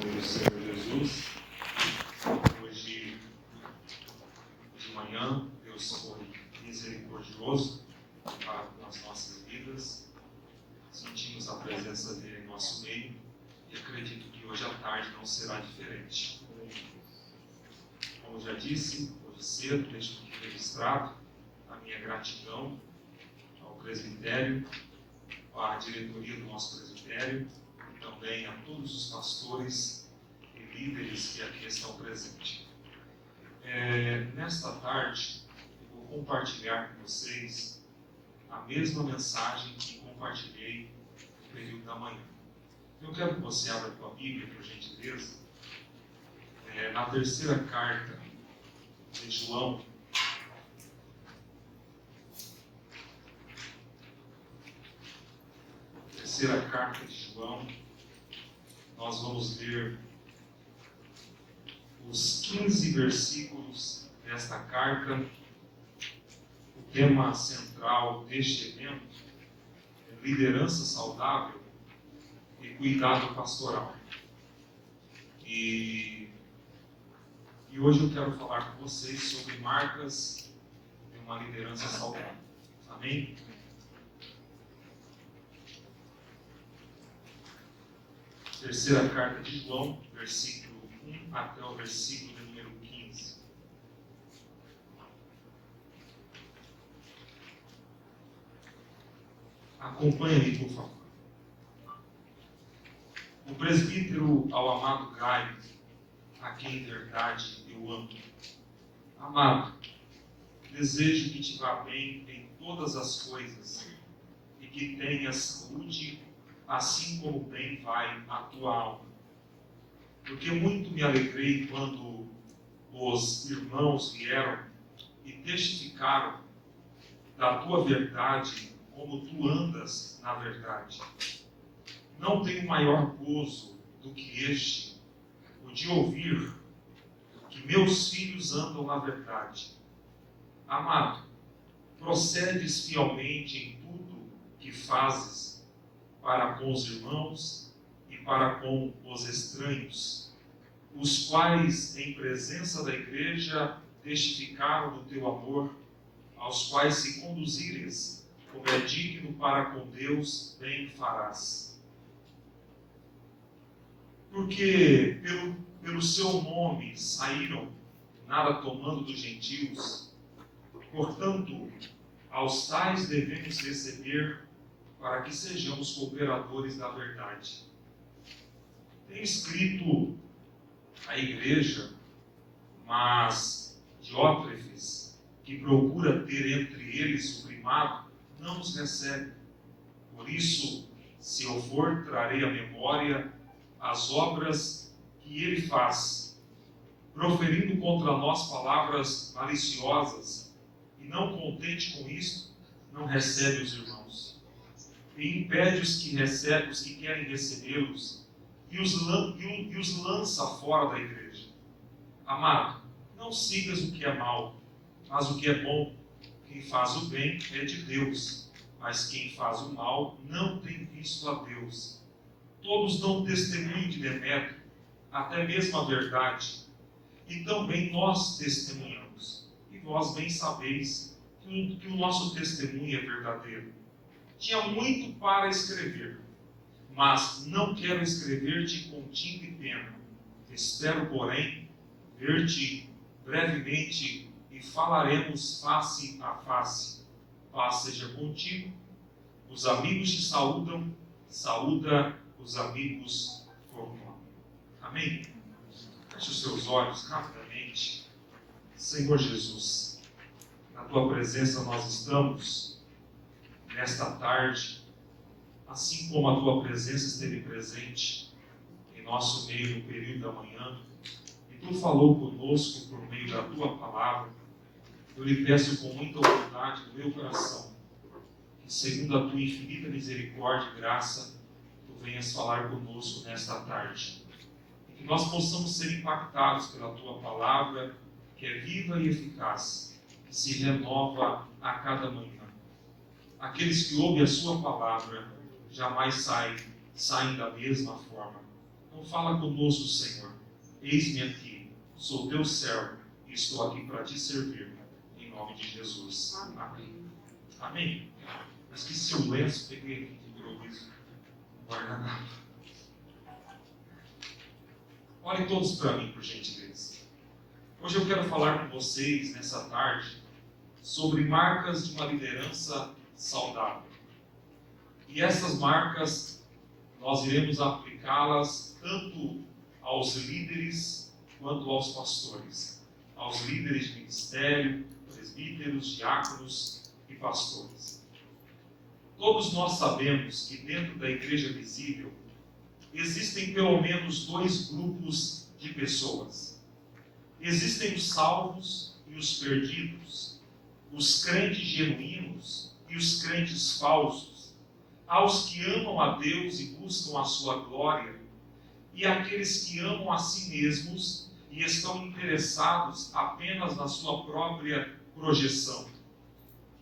nome do Senhor Jesus. Hoje de manhã, Deus foi misericordioso para com as nossas vidas. Sentimos a presença dele em nosso meio e acredito que hoje à tarde não será diferente. Como já disse, hoje cedo, deixo aqui registrado a minha gratidão ao presbitério, à diretoria do nosso presbitério, e também a todos os pastores e líderes que aqui estão presentes. Nesta tarde, eu vou compartilhar com vocês a mesma mensagem que compartilhei no período da manhã. Eu quero que você abra a tua Bíblia, por gentileza, na terceira carta de João. Terceira carta de João, nós vamos ler os 15 versículos desta carta. O tema central deste evento é liderança saudável e cuidado pastoral. E hoje eu quero falar com vocês sobre marcas de uma liderança saudável. Amém? Terceira carta de João, versículo 1 até o versículo de número 15. Acompanhe-me, por favor. O presbítero ao amado Gaio, a quem em verdade eu amo. Amado, desejo que te vá bem em todas as coisas e que tenhas saúde, assim como bem vai a tua alma. Porque muito me alegrei quando os irmãos vieram e testificaram da tua verdade, como tu andas na verdade. Não tenho maior gozo do que este, o de ouvir que meus filhos andam na verdade. Amado, procedes fielmente em tudo que fazes para com os irmãos e para com os estranhos, os quais, em presença da igreja, testificaram do teu amor, aos quais se conduzires, como é digno para com Deus, bem farás. Porque pelo seu nome saíram, nada tomando dos gentios, portanto, aos tais devemos receber, para que sejamos cooperadores da verdade. Tem escrito a igreja, mas Diótrefes, que procura ter entre eles o primado, não os recebe. Por isso, se eu for, trarei à memória as obras que ele faz, proferindo contra nós palavras maliciosas, e não contente com isto, não recebe os irmãos. E impede os que querem recebê-los, e os lança fora da igreja. Amado, não sigas o que é mal, mas o que é bom. Quem faz o bem é de Deus, mas quem faz o mal não tem visto a Deus. Todos dão testemunho de Demétrio, até mesmo a verdade, e também nós testemunhamos. E vós bem sabeis que o nosso testemunho é verdadeiro. Tinha muito para escrever, mas não quero escrever-te com tinta e pena. Espero, porém, ver-te brevemente e falaremos face a face. Paz seja contigo. Os amigos te saúdam, saúda os amigos por nome. Amém? Feche os seus olhos rapidamente. Senhor Jesus, na tua presença nós estamos nesta tarde, assim como a tua presença esteve presente em nosso meio no período da manhã, e tu falou conosco por meio da tua palavra, eu lhe peço com muita humildade do meu coração, que segundo a tua infinita misericórdia e graça, tu venhas falar conosco nesta tarde, e que nós possamos ser impactados pela tua palavra, que é viva e eficaz, que se renova a cada manhã. Aqueles que ouvem a sua palavra jamais saem da mesma forma. Então fala conosco, Senhor. Eis-me aqui, sou teu servo e estou aqui para te servir. Em nome de Jesus. Amém. Amém. Esqueci o lenço, peguei aqui de improviso. Guardanapo. Olhem todos para mim, por gentileza. Hoje eu quero falar com vocês, nessa tarde, sobre marcas de uma liderança saudável. E essas marcas, nós iremos aplicá-las tanto aos líderes quanto aos pastores. Aos líderes de ministério, presbíteros, diáconos e pastores. Todos nós sabemos que dentro da igreja visível existem pelo menos dois grupos de pessoas. Existem os salvos e os perdidos, os crentes genuínos e os crentes falsos, aos que amam a Deus e buscam a sua glória, e aqueles que amam a si mesmos e estão interessados apenas na sua própria projeção.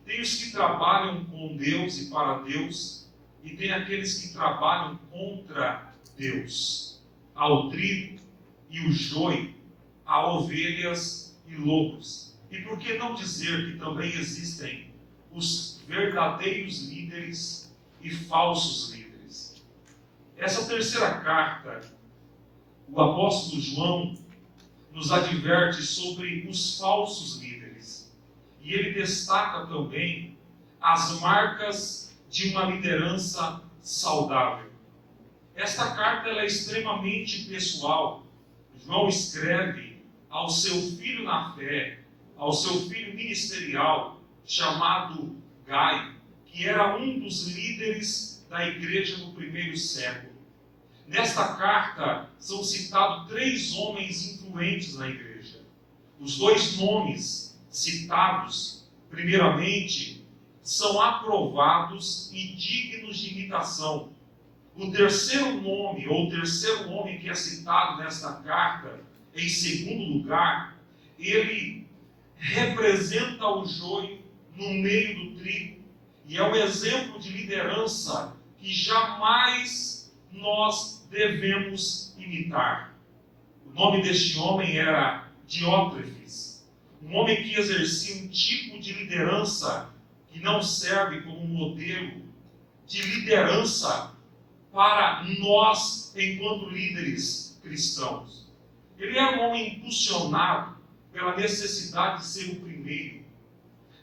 Tem os que trabalham com Deus e para Deus, e tem aqueles que trabalham contra Deus. Há o trigo e o joio, há ovelhas e lobos. E por que não dizer que também existem os verdadeiros líderes e falsos líderes? Essa terceira carta, o apóstolo João nos adverte sobre os falsos líderes. E ele destaca também as marcas de uma liderança saudável. Esta carta ela é extremamente pessoal. João escreve ao seu filho na fé, ao seu filho ministerial, chamado Gaio, que era um dos líderes da igreja no primeiro século. Nesta carta são citados 3 homens influentes na igreja. Os 2 nomes citados, primeiramente, são aprovados e dignos de imitação. O terceiro nome, ou o terceiro homem que é citado nesta carta, em segundo lugar, ele representa o joio no meio do trigo e é um exemplo de liderança que jamais nós devemos imitar. O nome deste homem era Diótrefes, um homem que exercia um tipo de liderança que não serve como modelo de liderança para nós, enquanto líderes cristãos. Ele era um homem impulsionado pela necessidade de ser o primeiro,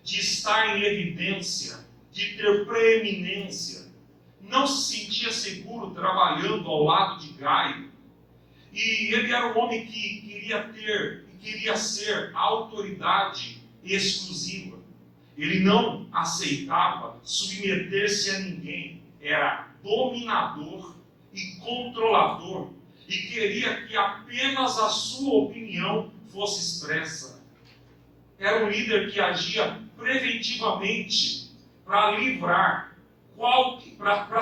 de estar em evidência, de ter preeminência. Não se sentia seguro trabalhando ao lado de Gaio. E ele era um homem que queria ser a autoridade exclusiva. Ele não aceitava submeter-se a ninguém. Era dominador e controlador. E queria que apenas a sua opinião fosse expressa. Era um líder que agia preventivamente para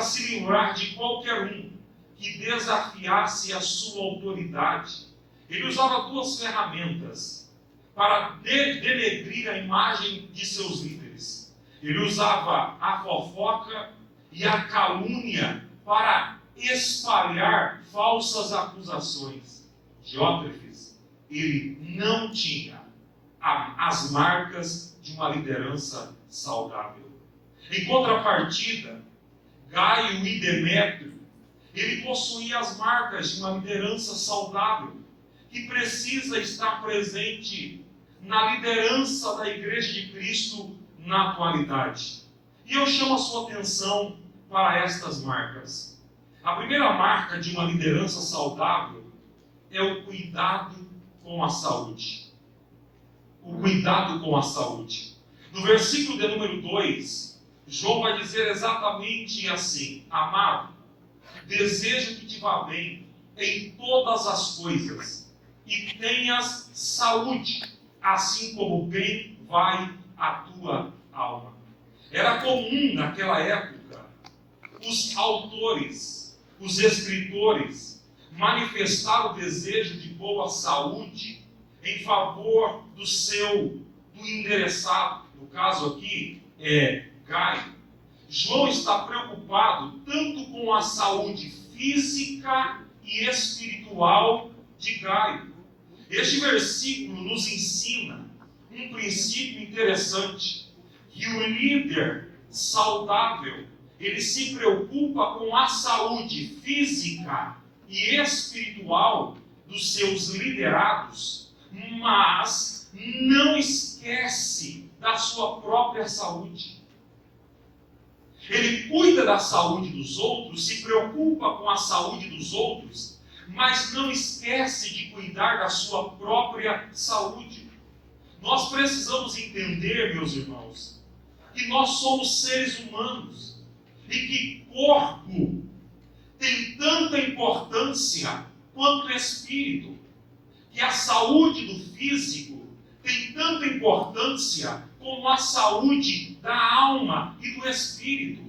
se livrar de qualquer um que desafiasse a sua autoridade. Ele usava 2 ferramentas para denegrir a imagem de seus líderes. Ele usava a fofoca e a calúnia para espalhar falsas acusações. Diótrefes, ele não tinha as marcas de uma liderança saudável. Em contrapartida, Gaio e Demétrio, ele possuía as marcas de uma liderança saudável, que precisa estar presente na liderança da Igreja de Cristo na atualidade. E eu chamo a sua atenção para estas marcas. A primeira marca de uma liderança saudável é o cuidado com a saúde. O cuidado com a saúde. No versículo de número 2, João vai dizer exatamente assim: amado, desejo que te vá bem em todas as coisas e tenhas saúde, assim como bem vai a tua alma. Era comum naquela época os autores, os escritores, manifestar o desejo de boa saúde em favor do endereçado. No caso aqui é Gaio. João está preocupado tanto com a saúde física e espiritual de Gaio. Este versículo nos ensina um princípio interessante, que o líder saudável, ele se preocupa com a saúde física e espiritual dos seus liderados, mas não esquece da sua própria saúde. Ele cuida da saúde dos outros, se preocupa com a saúde dos outros, mas não esquece de cuidar da sua própria saúde. Nós precisamos entender, meus irmãos, que nós somos seres humanos e que corpo tem tanta importância quanto o espírito, que a saúde do físico tem tanta importância como a saúde da alma e do espírito.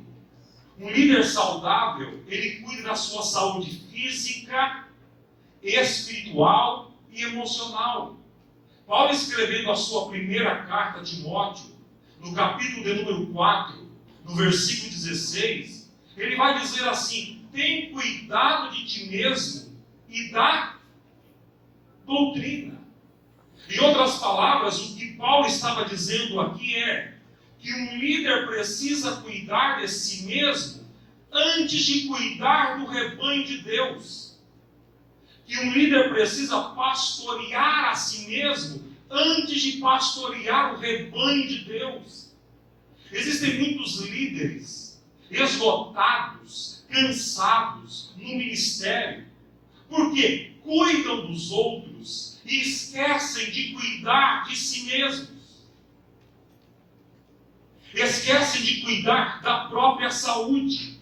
Um líder saudável, ele cuida da sua saúde física, espiritual e emocional. Paulo, escrevendo a sua primeira carta a Timóteo, no capítulo de número 4, no versículo 16, ele vai dizer assim: tem cuidado de ti mesmo e da doutrina. Em outras palavras, o que Paulo estava dizendo aqui é que um líder precisa cuidar de si mesmo antes de cuidar do rebanho de Deus. Que um líder precisa pastorear a si mesmo antes de pastorear o rebanho de Deus. Existem muitos líderes esgotados, cansados no ministério, porque cuidam dos outros e esquecem de cuidar de si mesmos. Esquecem de cuidar da própria saúde.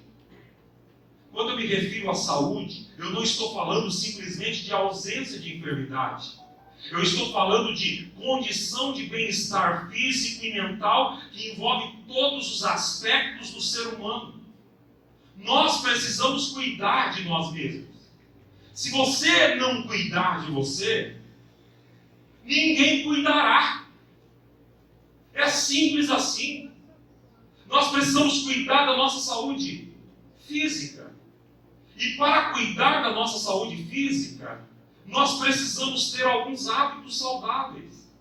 Quando eu me refiro à saúde, eu não estou falando simplesmente de ausência de enfermidade. Eu estou falando de condição de bem-estar físico e mental que envolve todos os aspectos do ser humano. Nós precisamos cuidar de nós mesmos. Se você não cuidar de você, ninguém cuidará. É simples assim. Nós precisamos cuidar da nossa saúde física. E para cuidar da nossa saúde física, nós precisamos ter alguns hábitos saudáveis.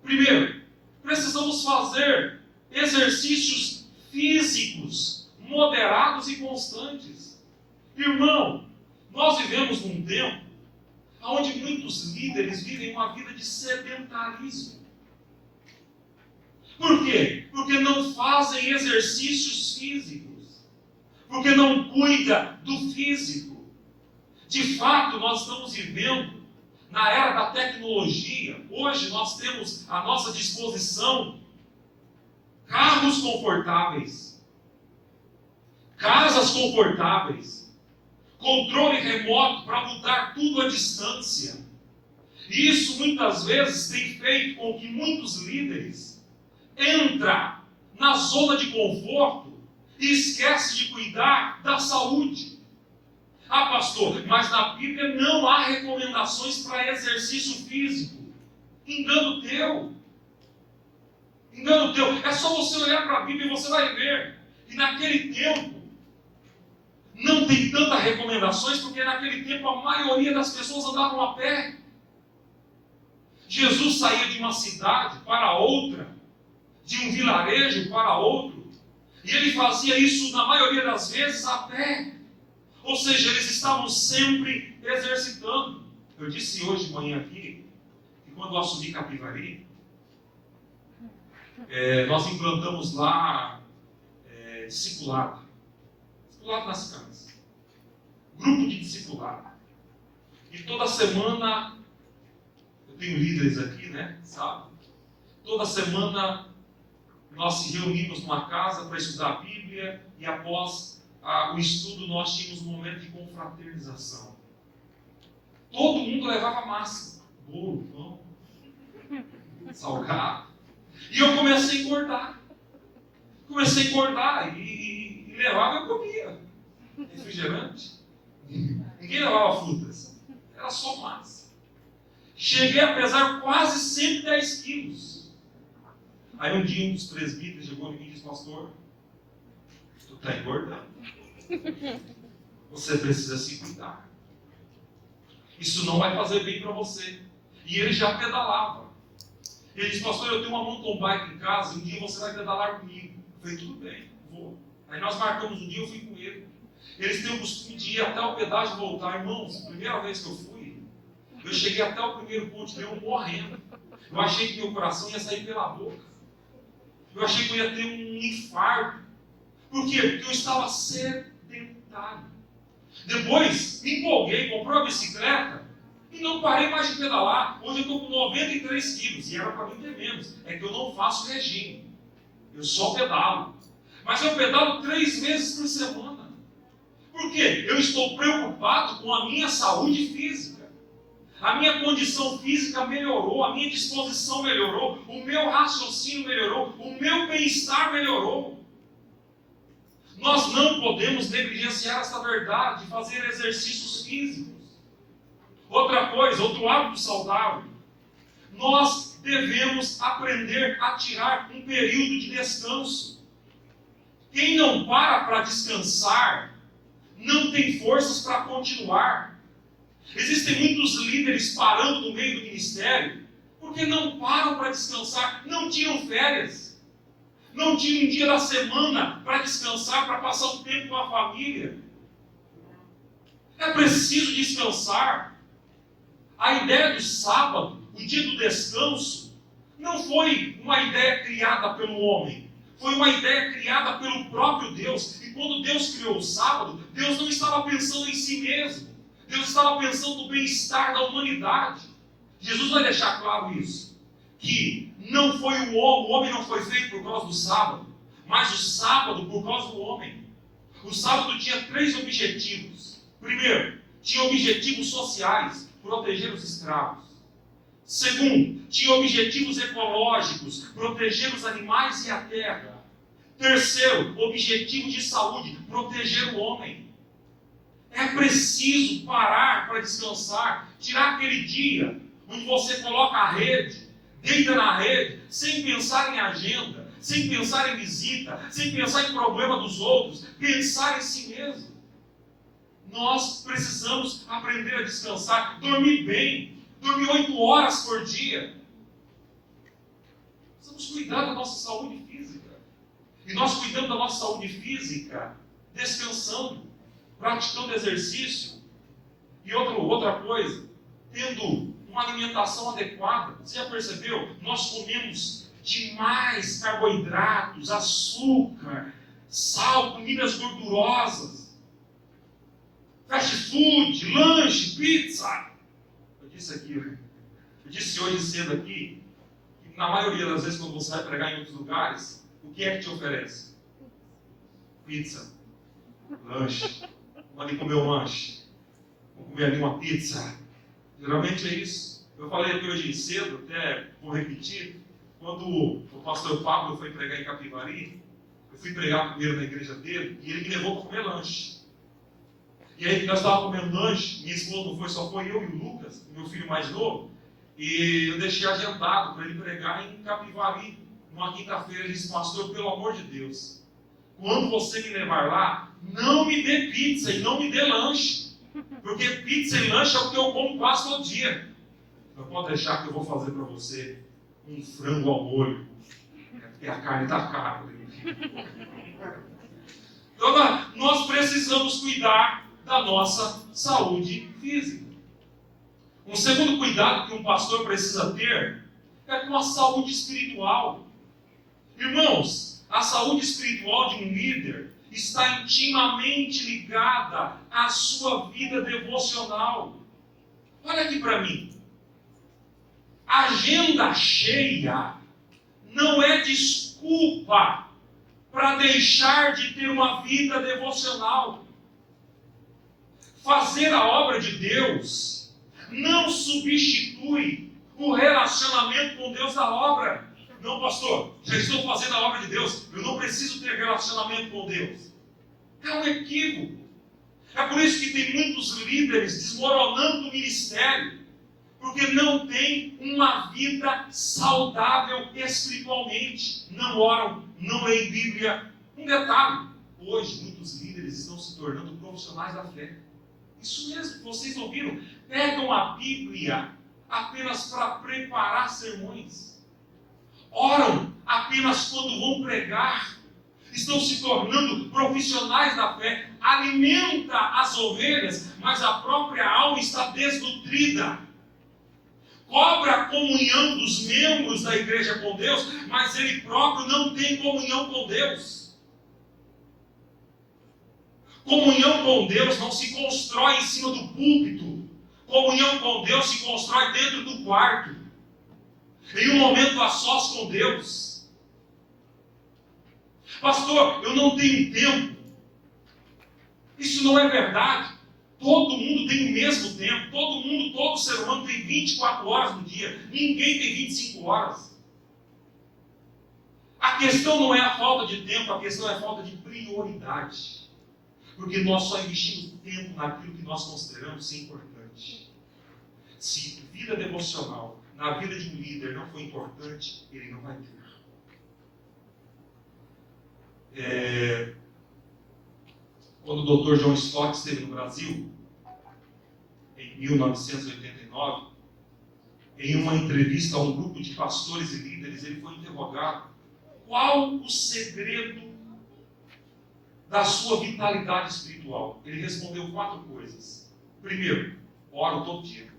Primeiro, precisamos fazer exercícios físicos moderados e constantes. Irmão, nós vivemos num tempo onde muitos líderes vivem uma vida de sedentarismo. Por quê? Porque não fazem exercícios físicos. Porque não cuida do físico. De fato, nós estamos vivendo na era da tecnologia. Hoje nós temos à nossa disposição carros confortáveis, casas confortáveis, controle remoto para mudar tudo à distância. E isso muitas vezes tem feito com que muitos líderes entrem na zona de conforto e esquecem de cuidar da saúde. Ah, pastor, mas na Bíblia não há recomendações para exercício físico. Engano teu. Engano teu. É só você olhar para a Bíblia e você vai ver que naquele tempo não tem tantas recomendações, porque naquele tempo a maioria das pessoas andavam a pé. Jesus saía de uma cidade para outra, de um vilarejo para outro, e ele fazia isso na maioria das vezes a pé. Ou seja, eles estavam sempre exercitando. Eu disse hoje de manhã aqui, que quando eu assumi Capivari, nós implantamos lá discipulado. Discipulado nas casas. Grupo de discipulado. E toda semana, eu tenho líderes aqui, né? Sabe? Toda semana nós se reunimos numa casa para estudar a Bíblia e após o estudo nós tínhamos um momento de confraternização. Todo mundo levava massa, bolo, pão, salgado. E eu comecei a engordar. E levava, eu comia. Refrigerante. Ninguém levava frutas. Era só massa. Cheguei a pesar quase 110 quilos. Aí um dia um dos presbíteros chegou em mim e disse: pastor, tu está engordando. Você precisa se cuidar. Isso não vai fazer bem para você. E ele já pedalava. Ele disse, pastor, eu tenho uma mountain bike em casa, um dia você vai pedalar comigo. Eu falei, tudo bem, vou. Aí nós marcamos um dia, eu fui com ele. Eles têm o costume de ir até o pedágio e voltar. Irmãos, a primeira vez que eu fui, eu cheguei até o primeiro ponto de eu morrendo. Eu achei que meu coração ia sair pela boca. Eu achei que eu ia ter um infarto. Por quê? Porque eu estava sedentário. Depois, me empolguei, comprei uma bicicleta e não parei mais de pedalar. Hoje eu estou com 93 quilos e era para mim ter menos. É que eu não faço regime. Eu só pedalo. Mas eu pedalo 3 vezes por semana. Por quê? Eu estou preocupado com a minha saúde física. A minha condição física melhorou, a minha disposição melhorou, o meu raciocínio melhorou, o meu bem-estar melhorou. Nós não podemos negligenciar essa verdade, fazer exercícios físicos. Outra coisa, outro hábito saudável. Nós devemos aprender a tirar um período de descanso. Quem não para descansar, não tem forças para continuar. Existem muitos líderes parando no meio do ministério, porque não param para descansar, não tiram férias. Não tinha um dia da semana para descansar, para passar um tempo com a família. É preciso descansar. A ideia do sábado, o dia do descanso, não foi uma ideia criada pelo homem. Foi uma ideia criada pelo próprio Deus. E quando Deus criou o sábado, Deus não estava pensando em si mesmo. Deus estava pensando no bem-estar da humanidade. Jesus vai deixar claro isso. Que não foi o homem não foi feito por causa do sábado, mas o sábado por causa do homem. O sábado tinha 3 objetivos. Primeiro, tinha objetivos sociais, proteger os escravos. Segundo, tinha objetivos ecológicos, proteger os animais e a terra. Terceiro, objetivo de saúde, proteger o homem. É preciso parar para descansar, tirar aquele dia onde você coloca a rede, deita na rede, sem pensar em agenda, sem pensar em visita, sem pensar em problema dos outros, pensar em si mesmo. Nós precisamos aprender a descansar, dormir bem, dormir 8 horas por dia. Precisamos cuidar da nossa saúde física. E nós cuidamos da nossa saúde física descansando, praticando exercício. E outra coisa, tendo uma alimentação adequada. Você já percebeu? Nós comemos demais carboidratos, açúcar, sal, comidas gordurosas, fast food, lanche, pizza. Eu disse hoje cedo aqui, que na maioria das vezes quando você vai pregar em outros lugares, o que é que te oferece? Pizza, lanche. Vamos ali comer um lanche. Vamos comer ali uma pizza. Geralmente é isso. Eu falei aqui hoje cedo, até vou repetir, quando o pastor Pablo foi pregar em Capivari, eu fui pregar primeiro na igreja dele, e ele me levou para comer lanche. E aí nós estávamos comendo lanche, minha esposa não foi, só foi eu e o Lucas, meu filho mais novo, e eu deixei agendado para ele pregar em Capivari, numa quinta-feira. Ele disse, pastor, pelo amor de Deus, quando você me levar lá, não me dê pizza e não me dê lanche. Porque pizza e lanche é o que eu como quase todo dia. Não pode deixar que eu vou fazer para você um frango ao molho. Porque a carne está cara. Então, nós precisamos cuidar da nossa saúde física. Um segundo cuidado que um pastor precisa ter é com a saúde espiritual. Irmãos, a saúde espiritual de um líder está intimamente ligada à sua vida devocional. Olha aqui para mim. Agenda cheia não é desculpa para deixar de ter uma vida devocional. Fazer a obra de Deus não substitui o relacionamento com Deus da obra. Não, pastor, já estou fazendo a obra de Deus, eu não preciso ter relacionamento com Deus. É um equívoco. É por isso que tem muitos líderes desmoronando o ministério, porque não tem uma vida saudável espiritualmente. Não oram, não leem Bíblia. Um detalhe, hoje muitos líderes estão se tornando profissionais da fé. Isso mesmo, vocês ouviram. Pegam a Bíblia apenas para preparar sermões. Oram apenas quando vão pregar. Estão se tornando profissionais da fé. Alimenta as ovelhas, mas a própria alma está desnutrida. Cobra a comunhão dos membros da igreja com Deus, mas ele próprio não tem comunhão com Deus. Comunhão com Deus não se constrói em cima do púlpito. Comunhão com Deus se constrói dentro do quarto, em um momento a sós com Deus. Pastor, eu não tenho tempo. Isso não é verdade. Todo mundo tem o mesmo tempo. Todo ser humano tem 24 horas no dia. Ninguém tem 25 horas. A questão não é a falta de tempo, a questão é a falta de prioridade. Porque nós só investimos tempo naquilo que nós consideramos ser importante. Se vida devocional na vida de um líder não for importante, ele não vai ter. Quando o Dr. John Stott esteve no Brasil, em 1989, em uma entrevista a um grupo de pastores e líderes, ele foi interrogado qual o segredo da sua vitalidade espiritual. Ele respondeu 4 coisas. Primeiro, oro todo dia.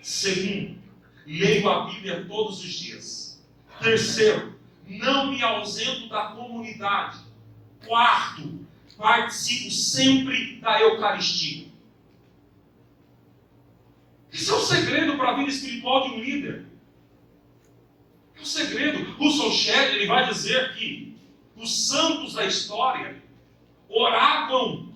Segundo, leio a Bíblia todos os dias. Terceiro, não me ausento da comunidade. Quarto, participo sempre da Eucaristia. Esse é o segredo para a vida espiritual de um líder. É o segredo. Russell Shedd, ele vai dizer que os santos da história oravam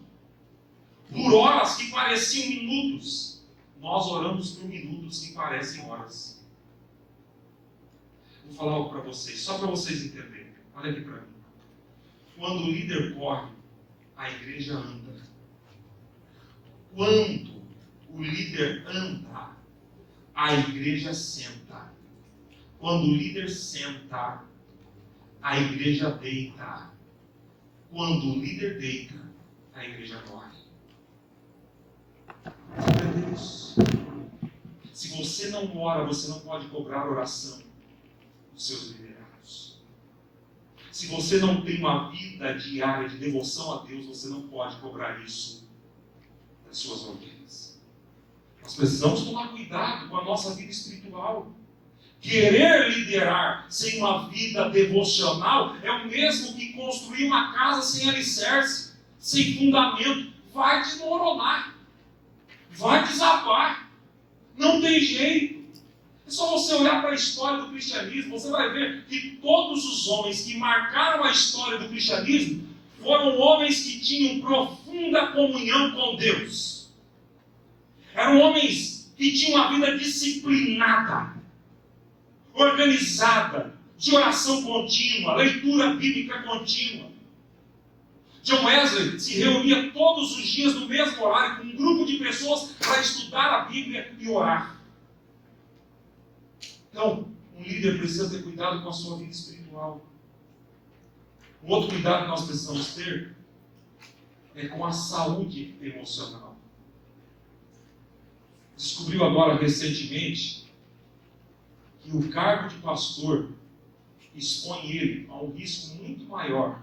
por horas que pareciam minutos. Nós oramos por minutos que parecem horas. Vou falar algo para vocês, só para vocês entenderem. Olha aqui para mim. Quando o líder corre, a igreja anda. Quando o líder anda, a igreja senta. Quando o líder senta, a igreja deita. Quando o líder deita, a igreja corre. Entendeu isso? Se você não ora, você não pode cobrar oração dos seus liderados. Se você não tem uma vida diária de devoção a Deus, você não pode cobrar isso das suas ovelhas. Nós precisamos tomar cuidado com a nossa vida espiritual. Querer liderar sem uma vida devocional é o mesmo que construir uma casa sem alicerce, sem fundamento. Vai desmoronar, vai desabar. Não tem jeito. É só você olhar para a história do cristianismo, você vai ver que todos os homens que marcaram a história do cristianismo foram homens que tinham profunda comunhão com Deus. Eram homens que tinham uma vida disciplinada, organizada, de oração contínua, leitura bíblica contínua. John Wesley se reunia todos os dias no mesmo horário com um grupo de pessoas para estudar a Bíblia e orar. Então, um líder precisa ter cuidado com a sua vida espiritual. Um outro cuidado que nós precisamos ter é com a saúde emocional. Descobriu agora recentemente que o cargo de pastor expõe ele a um risco muito maior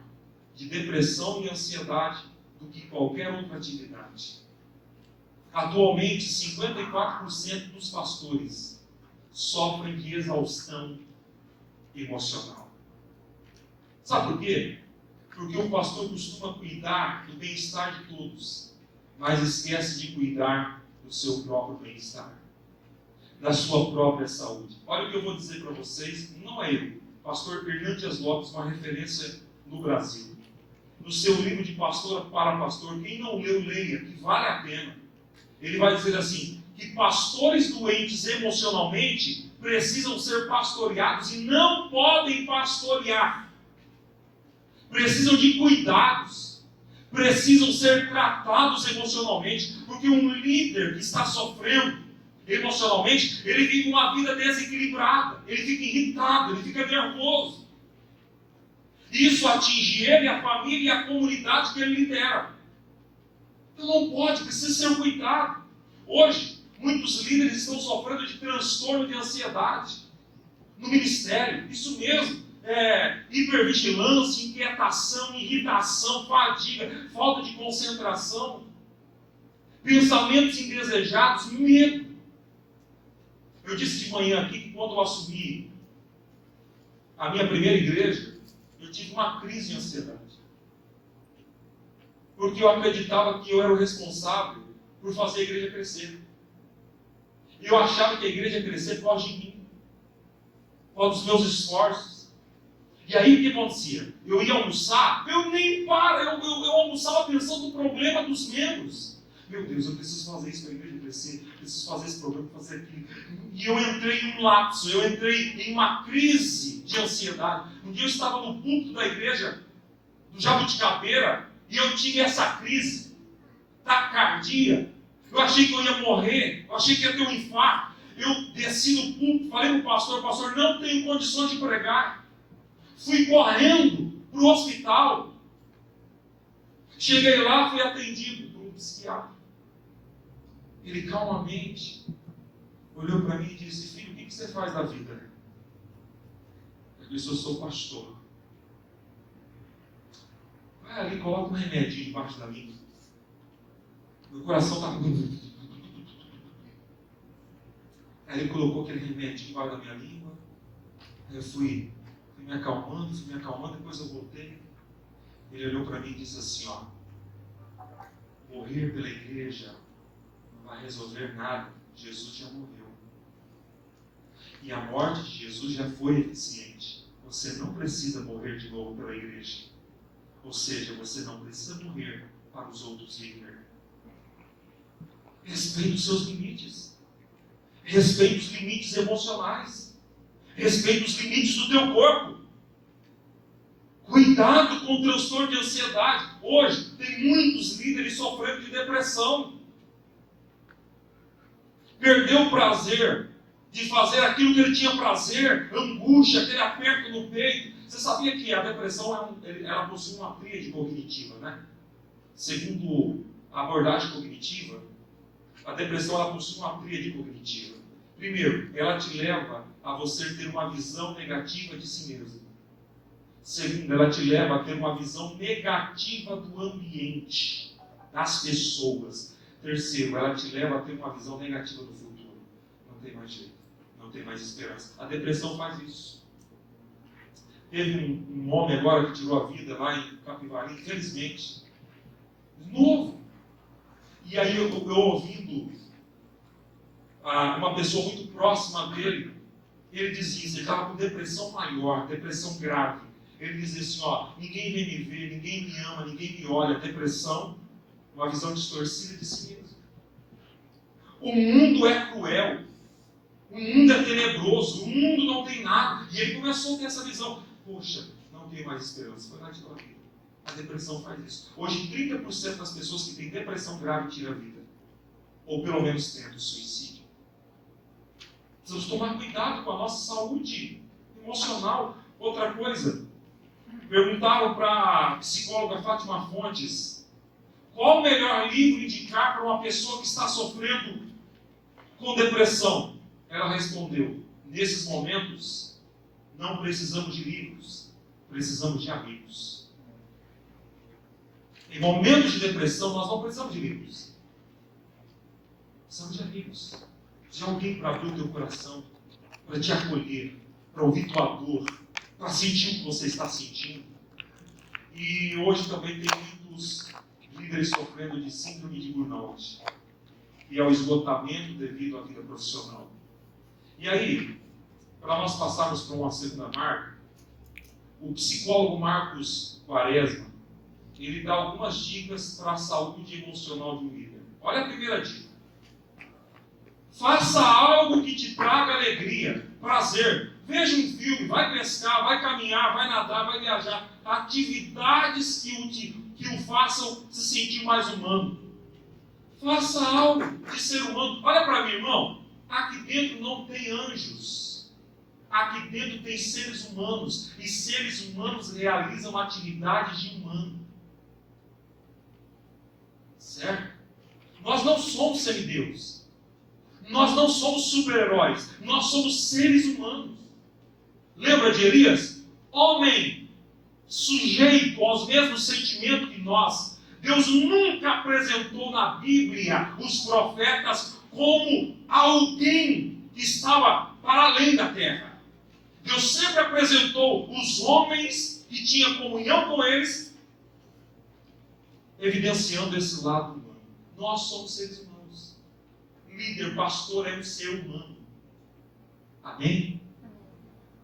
de depressão e ansiedade do que qualquer outra atividade. Atualmente, 54% dos pastores sofrem de exaustão emocional. Sabe por quê? Porque o pastor costuma cuidar do bem-estar de todos, mas esquece de cuidar do seu próprio bem-estar, da sua própria saúde. Olha o que eu vou dizer para vocês, não é eu, pastor Hernandes Lopes, uma referência no Brasil. No seu livro de Pastor para Pastor, quem não leu, leia, que vale a pena. Ele vai dizer assim, que pastores doentes emocionalmente precisam ser pastoreados e não podem pastorear. Precisam de cuidados, precisam ser tratados emocionalmente, porque um líder que está sofrendo emocionalmente, ele vive uma vida desequilibrada, ele fica irritado, ele fica nervoso. Isso atinge ele, a família e a comunidade que ele lidera. Então não pode, precisa ser cuidado. Hoje, muitos líderes estão sofrendo de transtorno de ansiedade no ministério. Isso mesmo. Hipervigilância, inquietação, irritação, fadiga, falta de concentração, pensamentos indesejados, medo. Eu disse de manhã aqui que quando eu assumi a minha primeira igreja, eu tive uma crise de ansiedade. Porque eu acreditava que eu era o responsável por fazer a igreja crescer. E eu achava que a igreja ia crescer por causa de mim, por causa dos meus esforços. E aí o que acontecia? Eu ia almoçar, eu almoçava pensando no problema dos membros. Meu Deus, eu preciso fazer isso para a igreja crescer, preciso fazer esse programa, fazer aquilo. E eu entrei em um lapso, eu entrei em uma crise de ansiedade. Um dia eu estava no púlpito da igreja do Jabuticabeira e eu tive essa crise taquicardia. Eu achei que eu ia morrer, eu achei que ia ter um infarto. Eu desci no púlpito, falei para o pastor, não tenho condições de pregar. Fui correndo para o hospital. Cheguei lá, fui atendido por um psiquiatra. Ele calmamente olhou para mim e disse: filho, o que você faz da vida? Eu disse: eu sou pastor. Vai ali, coloca um remedinho debaixo da língua. Meu coração estava... Aí ele colocou aquele remedinho debaixo da minha língua. Aí eu fui me acalmando, depois eu voltei. Ele olhou para mim e disse assim: morrer pela igreja não vai resolver nada. Jesus já morreu. E a morte de Jesus já foi eficiente. Você não precisa morrer de novo pela igreja. Ou seja, você não precisa morrer para os outros viver. Respeite os seus limites. Respeite os limites emocionais. Respeite os limites do teu corpo. Cuidado com o transtorno de ansiedade. Hoje, tem muitos líderes sofrendo de depressão. Perdeu o prazer de fazer aquilo que ele tinha prazer, angústia, aquele aperto no peito. Você sabia que a depressão ela possui uma tríade cognitiva, né? Segundo a abordagem cognitiva, a depressão ela possui uma tríade cognitiva. Primeiro, ela te leva a você ter uma visão negativa de si mesmo. Segundo, ela te leva a ter uma visão negativa do ambiente, das pessoas. Terceiro, ela te leva a ter uma visão negativa do futuro. Não tem mais jeito, não tem mais esperança. A depressão faz isso. Teve um homem agora que tirou a vida lá em Capivari, infelizmente, novo. E aí eu ouvindo uma pessoa muito próxima dele, ele dizia isso, ele estava com depressão maior, depressão grave. Ele dizia assim: ninguém vem me ver, ninguém me ama, ninguém me olha. Depressão, uma visão distorcida de si mesmo. O mundo é cruel, o mundo é tenebroso, o mundo não tem nada. E ele começou a ter essa visão: poxa, não tenho mais esperança. Foi lá de tua vida. A depressão faz isso. Hoje, 30% das pessoas que têm depressão grave tiram a vida. Ou pelo menos tentam suicídio. Precisamos tomar cuidado com a nossa saúde emocional. Outra coisa, perguntaram para a psicóloga Fátima Fontes qual o melhor livro indicar para uma pessoa que está sofrendo com depressão. Ela respondeu: nesses momentos, não precisamos de livros, precisamos de amigos. Em momentos de depressão, nós não precisamos de livros. Precisamos de amigos. De alguém para abrir o teu coração, para te acolher, para ouvir tua dor, para sentir o que você está sentindo. E hoje também tem muitos líderes sofrendo de síndrome de burnout, que é o esgotamento devido à vida profissional. E aí, para nós passarmos para uma segunda marca, o psicólogo Marcos Quaresma, ele dá algumas dicas para a saúde emocional de um líder. Olha a primeira dica. Faça algo que te traga alegria, prazer. Veja um filme, vai pescar, vai caminhar, vai nadar, vai viajar. Atividades que o façam se sentir mais humano. Faça algo de ser humano. Olha para mim, irmão. Aqui dentro não tem anjos. Aqui dentro tem seres humanos. E seres humanos realizam atividades de humano. Certo? Nós não somos semideus. Nós não somos super-heróis. Nós somos seres humanos. Lembra de Elias? Homem sujeito aos mesmos sentimentos que nós. Deus nunca apresentou na Bíblia os profetas como alguém que estava para além da terra. Deus sempre apresentou os homens que tinha comunhão com eles, evidenciando esse lado humano. Nós somos seres humanos. Líder, pastor é um ser humano. Amém?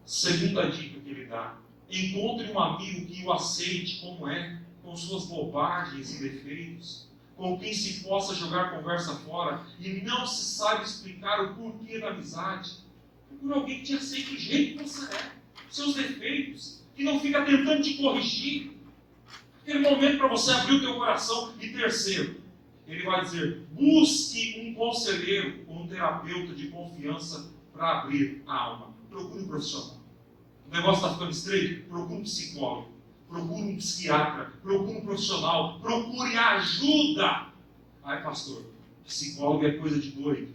Segunda dica que ele dá: encontre um amigo que o aceite como é, com suas bobagens e defeitos, com quem se possa jogar conversa fora e não se sabe explicar o porquê da amizade. Procure alguém que te aceite do jeito que você é, seus defeitos, que não fica tentando te corrigir. Aquele momento para você abrir o teu coração. E terceiro, ele vai dizer: busque um conselheiro ou um terapeuta de confiança para abrir a alma. Procure um profissional. O negócio está ficando estreito? Procure um psicólogo, procure um psiquiatra, procure um profissional, procure ajuda. Ai, pastor, psicólogo é coisa de doido.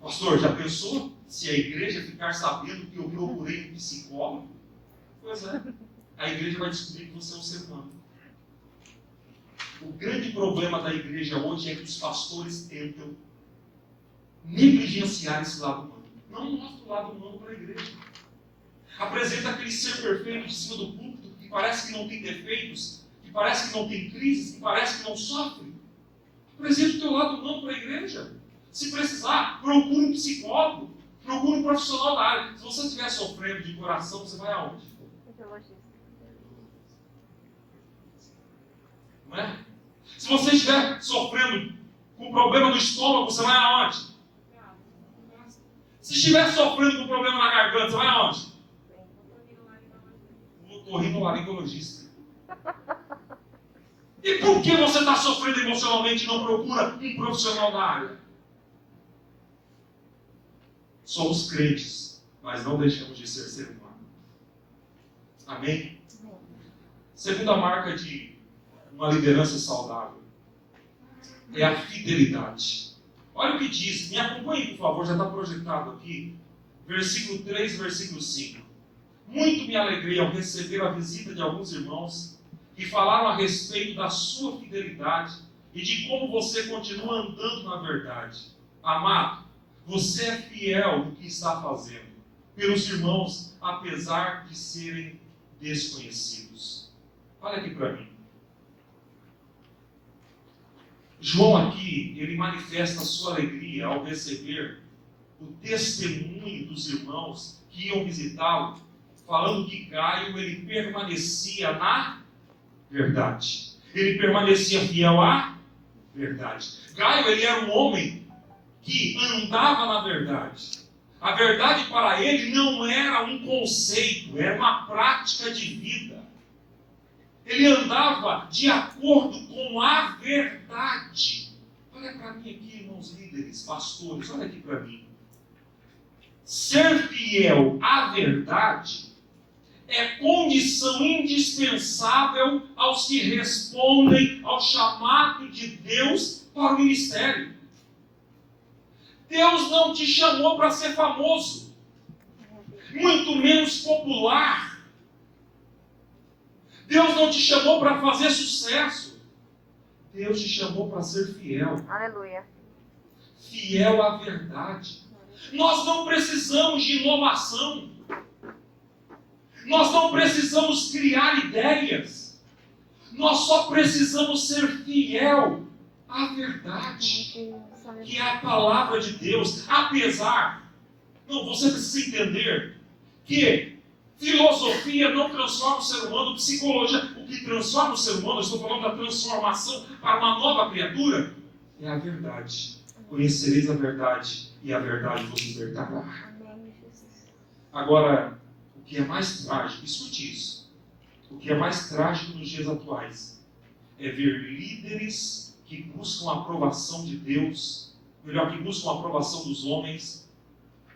Pastor, já pensou se a igreja ficar sabendo que eu procurei um psicólogo? Pois é, a igreja vai descobrir que você é um ser humano. O grande problema da igreja hoje é que os pastores tentam negligenciar esse lado humano. Não mostra o lado humano para a igreja. Apresenta aquele ser perfeito de cima do púlpito, que parece que não tem defeitos, que parece que não tem crises, que parece que não sofre. Apresenta o teu lado humano para a igreja. Se precisar, procure um psicólogo, procure um profissional da área. Se você estiver sofrendo de coração, você vai aonde? Não é? Se você estiver sofrendo com problema no estômago, você vai aonde? Se estiver sofrendo com problema na garganta, você vai aonde? Otorrinolaringologista. E por que você está sofrendo emocionalmente e não procura um profissional da área? Somos crentes, mas não deixamos de ser humano. Amém? Segunda marca de uma liderança saudável é a fidelidade. Olha o que diz, me acompanhe, por favor, já está projetado aqui, versículo 3, versículo 5. Muito me alegrei ao receber a visita de alguns irmãos que falaram a respeito da sua fidelidade e de como você continua andando na verdade. Amado, você é fiel no que está fazendo pelos irmãos, apesar de serem desconhecidos. Olha aqui para mim. João aqui, ele manifesta a sua alegria ao receber o testemunho dos irmãos que iam visitá-lo, falando que Gaio, ele permanecia na verdade. Ele permanecia fiel à verdade. Gaio, ele era um homem que andava na verdade. A verdade para ele não era um conceito, era uma prática de vida. Ele andava de acordo com a verdade. Olha para mim aqui, irmãos líderes, pastores, olha aqui para mim. Ser fiel à verdade é condição indispensável aos que respondem ao chamado de Deus para o ministério. Deus não te chamou para ser famoso, muito menos popular. Deus não te chamou para fazer sucesso. Deus te chamou para ser fiel. Aleluia. Fiel à verdade. Nós não precisamos de inovação. Nós não precisamos criar ideias. Nós só precisamos ser fiel à verdade, que é a palavra de Deus. Apesar, não, você precisa entender que filosofia não transforma o ser humano, psicologia, o que transforma o ser humano, eu estou falando da transformação para uma nova criatura, é a verdade. Conhecereis a verdade e a verdade vos libertará. Agora, o que é mais trágico, escute isso, o que é mais trágico nos dias atuais é ver líderes que buscam a aprovação de Deus, melhor, que buscam a aprovação dos homens,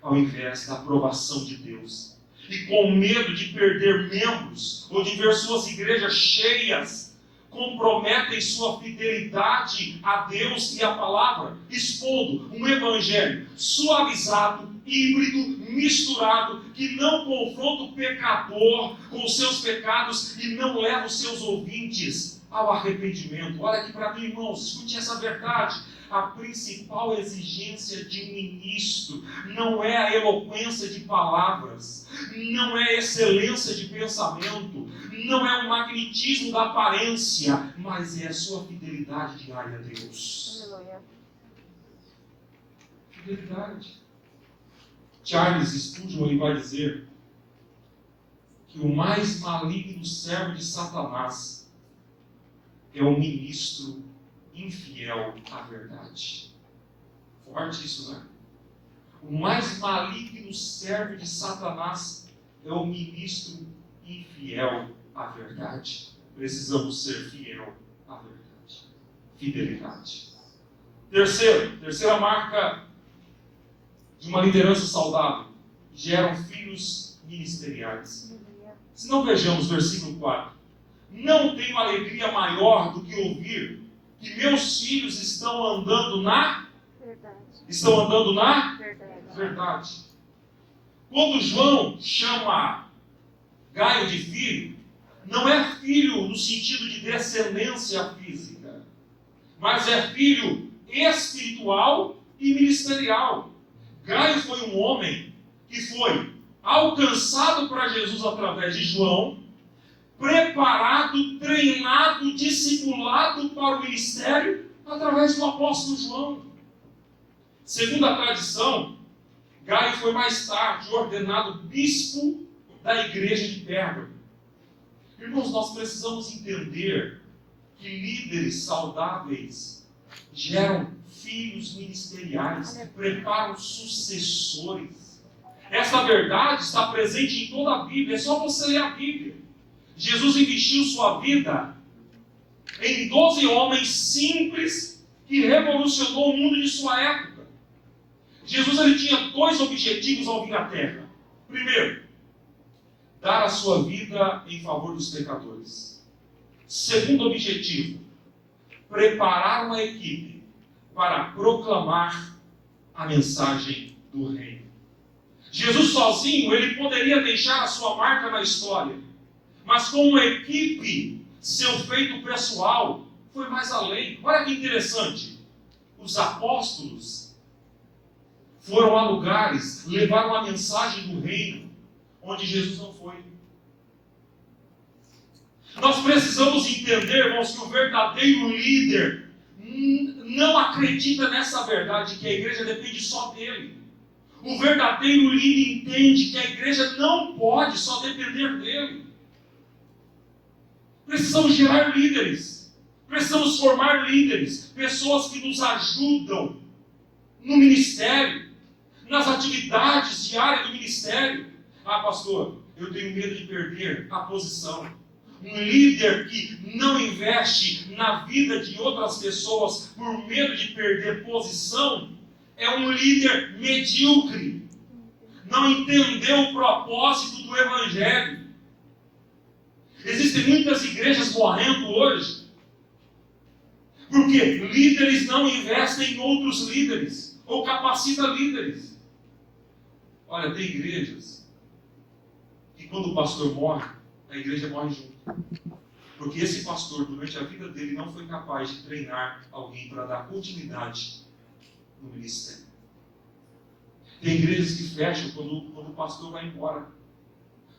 ao invés da aprovação de Deus. E com medo de perder membros, ou de ver suas igrejas cheias, comprometem sua fidelidade a Deus e à palavra, expondo um evangelho suavizado, híbrido, misturado, que não confronta o pecador com os seus pecados e não leva os seus ouvintes ao arrependimento. Olha aqui para mim, irmãos, escute essa verdade. A principal exigência de um ministro não é a eloquência de palavras, não é a excelência de pensamento, não é o magnetismo da aparência, mas é a sua fidelidade diária a Deus. Aleluia. Fidelidade. Charles Spurgeon ele vai dizer que o mais maligno servo de Satanás é o ministro infiel à verdade. Forte isso, né? O mais maligno servo de Satanás é o ministro infiel à verdade. Precisamos ser fiel à verdade. Fidelidade. Terceira marca de uma liderança saudável: geram filhos ministeriais. Se não vejamos versículo 4. Não tenho alegria maior do que ouvir que meus filhos estão andando na verdade. Quando João chama Gaio de filho, não é filho no sentido de descendência física, mas é filho espiritual e ministerial. Gaio foi um homem que foi alcançado para Jesus através de João, preparado, treinado, discipulado para o ministério através do apóstolo João. Segundo a tradição, Gaio foi mais tarde ordenado bispo da igreja de Pérgamo. Irmãos, nós precisamos entender que líderes saudáveis geram filhos ministeriais, preparam sucessores. Essa verdade está presente em toda a Bíblia, é só você ler a Bíblia. Jesus investiu sua vida em 12 homens simples que revolucionou o mundo de sua época. Jesus ele tinha 2 objetivos ao vir à Terra. Primeiro, dar a sua vida em favor dos pecadores. Segundo objetivo, preparar uma equipe para proclamar a mensagem do reino. Jesus sozinho, ele poderia deixar a sua marca na história, mas com uma equipe, seu feito pessoal foi mais além. Olha que interessante. Os apóstolos foram a lugares, levaram a mensagem do reino, onde Jesus não foi. Nós precisamos entender, irmãos, que o verdadeiro líder não acredita nessa verdade, que a igreja depende só dele. O verdadeiro líder entende que a igreja não pode só depender dele. Precisamos gerar líderes, precisamos formar líderes, pessoas que nos ajudam no ministério, nas atividades diárias do ministério. Ah, pastor, eu tenho medo de perder a posição. Um líder que não investe na vida de outras pessoas por medo de perder posição é um líder medíocre. Não entendeu o propósito do Evangelho. Existem muitas igrejas morrendo hoje porque líderes não investem em outros líderes ou capacitam líderes. Olha, tem igrejas que quando o pastor morre, a igreja morre junto. Porque esse pastor, durante a vida dele, não foi capaz de treinar alguém para dar continuidade no ministério. Tem igrejas que fecham quando o pastor vai embora,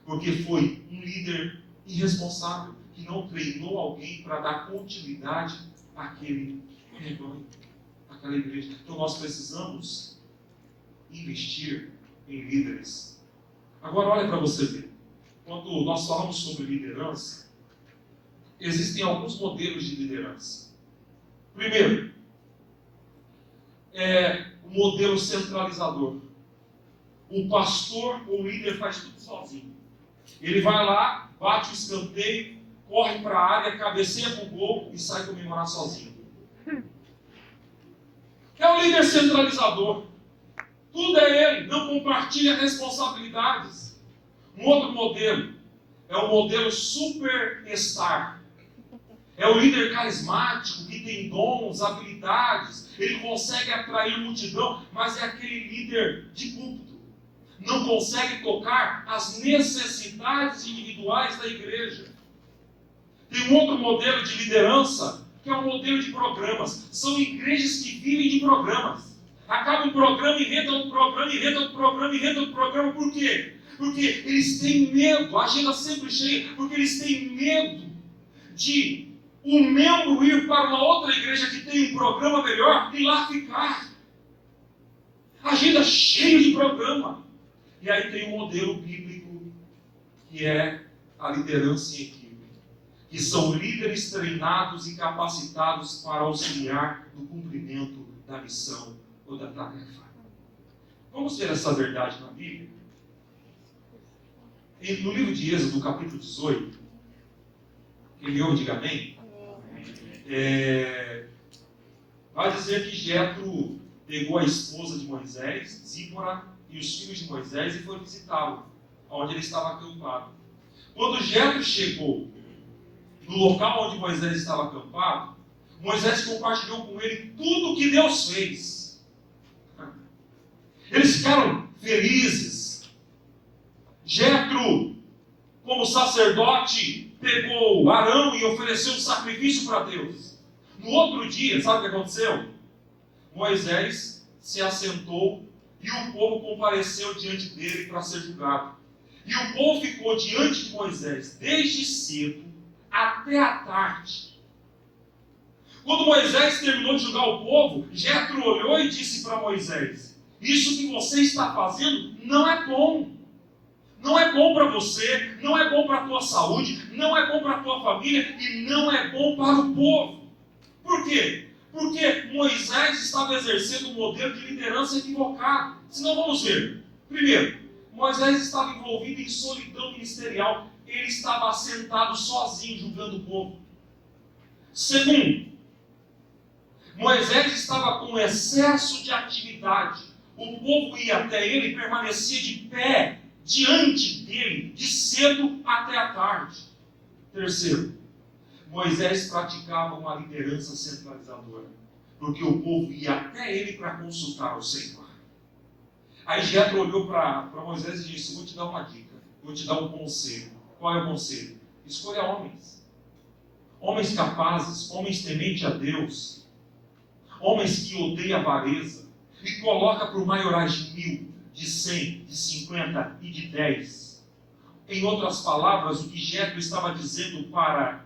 porque foi um líder irresponsável que não treinou alguém para dar continuidade àquele rebanho, àquela igreja. Então nós precisamos investir em líderes. Agora olha para você ver. Quando nós falamos sobre liderança, existem alguns modelos de liderança. Primeiro, o modelo centralizador. O pastor ou o líder faz tudo sozinho. Ele vai lá, bate o escanteio, corre para a área, cabeceia para o gol e sai comemorar sozinho. É o líder centralizador. Tudo é ele, não compartilha responsabilidades. Um outro modelo é o modelo superstar. É o líder carismático que tem dons, habilidades, ele consegue atrair multidão, mas é aquele líder de púlpito. Não consegue tocar as necessidades individuais da igreja. Tem um outro modelo de liderança, que é o modelo de programas. São igrejas que vivem de programas. Acaba um programa, inventa outro programa, inventa outro programa, inventa outro programa. Por quê? Porque eles têm medo, a agenda sempre cheia, porque eles têm medo de um membro ir para uma outra igreja que tem um programa melhor e lá ficar. Agenda cheia de programa. E aí tem um modelo bíblico que é a liderança em equipe, que são líderes treinados e capacitados para auxiliar no cumprimento da missão ou da tarefa. Vamos ver essa verdade na Bíblia? No livro de Êxodo, capítulo 18, quem leu, diga amém. Vai dizer que Jetro pegou a esposa de Moisés, Zípora, e os filhos de Moisés e foi visitá-lo, onde ele estava acampado. Quando Jetro chegou no local onde Moisés estava acampado, Moisés compartilhou com ele tudo o que Deus fez. Eles ficaram felizes. Jetro, como sacerdote, pegou Arão e ofereceu um sacrifício para Deus. No outro dia, sabe o que aconteceu? Moisés se assentou e o povo compareceu diante dele para ser julgado. E o povo ficou diante de Moisés desde cedo até a tarde. Quando Moisés terminou de julgar o povo, Jetro olhou e disse para Moisés: isso que você está fazendo não é bom. Não é bom para você, não é bom para a tua saúde, não é bom para a tua família e não é bom para o povo. Por quê? Porque Moisés estava exercendo um modelo de liderança equivocado. Senão vamos ver. Primeiro, Moisés estava envolvido em solidão ministerial. Ele estava assentado sozinho julgando o povo. Segundo, Moisés estava com excesso de atividade. O povo ia até ele e permanecia de pé diante dele, de cedo até a tarde. Terceiro, Moisés praticava uma liderança centralizadora, porque o povo ia até ele para consultar o Senhor. Aí Jetro olhou para Moisés e disse: vou te dar uma dica, vou te dar um conselho. Qual é o conselho? Escolha homens. Homens capazes, homens tementes a Deus, homens que odeiam a avareza, e coloca por maiorais de 1000, de 100, de 50 e de 10. Em outras palavras, o que Jetro estava dizendo para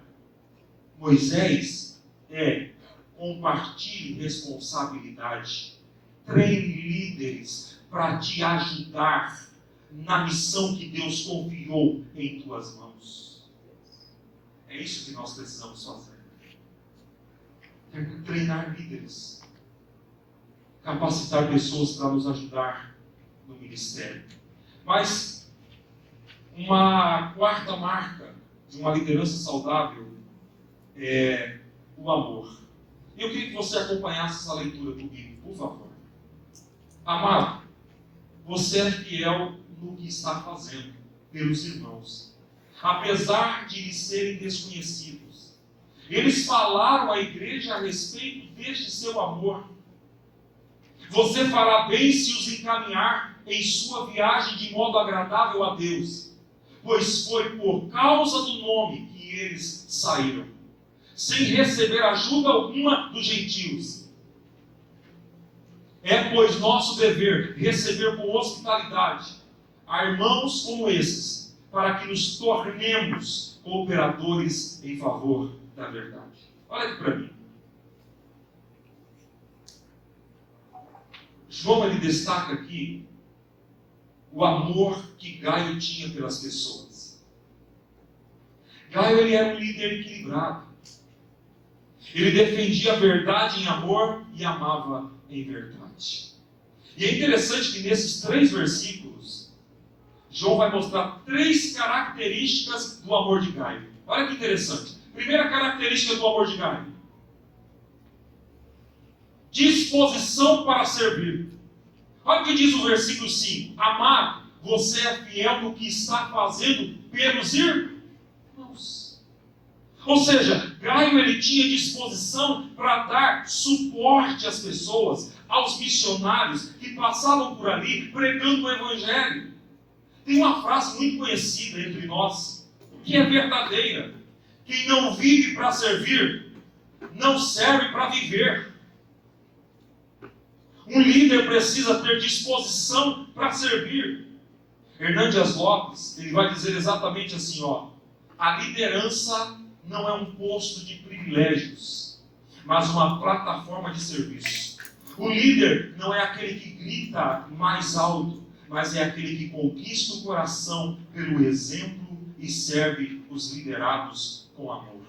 Moisés é: compartilhe responsabilidade, treine líderes para te ajudar na missão que Deus confiou em tuas mãos. É isso que nós precisamos fazer. Treinar líderes, capacitar pessoas para nos ajudar no ministério. Mas uma quarta marca de uma liderança saudável é o amor. Eu queria que você acompanhasse essa leitura comigo, por favor. Amado, você é fiel no que está fazendo pelos irmãos, apesar de lhes serem desconhecidos. Eles falaram à igreja a respeito deste seu amor. Você fará bem se os encaminhar em sua viagem de modo agradável a Deus, pois foi por causa do nome que eles saíram, sem receber ajuda alguma dos gentios. É, pois, nosso dever receber com hospitalidade a irmãos como esses, para que nos tornemos cooperadores em favor da verdade. Olha aqui para mim. João, ele destaca aqui o amor que Gaio tinha pelas pessoas. Gaio, ele era um líder equilibrado. Ele defendia a verdade em amor e amava em verdade. E é interessante que nesses 3 versículos, João vai mostrar 3 características do amor de Gaio. Olha que interessante. Primeira característica do amor de Gaio: disposição para servir. Olha o que diz o versículo 5. Amado, você é fiel no que está fazendo pelos irmãos. Ou seja, Gaio ele tinha disposição para dar suporte às pessoas, aos missionários que passavam por ali pregando o Evangelho. Tem uma frase muito conhecida entre nós, que é verdadeira: quem não vive para servir, não serve para viver. Um líder precisa ter disposição para servir. Hernandes Lopes, ele vai dizer exatamente assim, a liderança não é um posto de privilégios, mas uma plataforma de serviço. O líder não é aquele que grita mais alto, mas é aquele que conquista o coração pelo exemplo e serve os liderados com amor.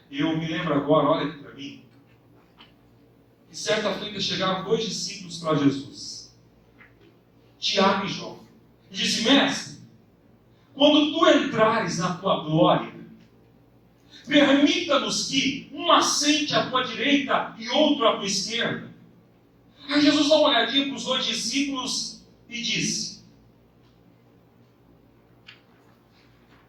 Eu me lembro agora, olha aqui para mim, que certa feita chegaram 2 discípulos para Jesus, Tiago e João, e disse: mestre, quando tu entrares na tua glória, permita-nos que um assente à tua direita e outro à tua esquerda. Aí Jesus dá uma olhadinha para os 2 discípulos e disse: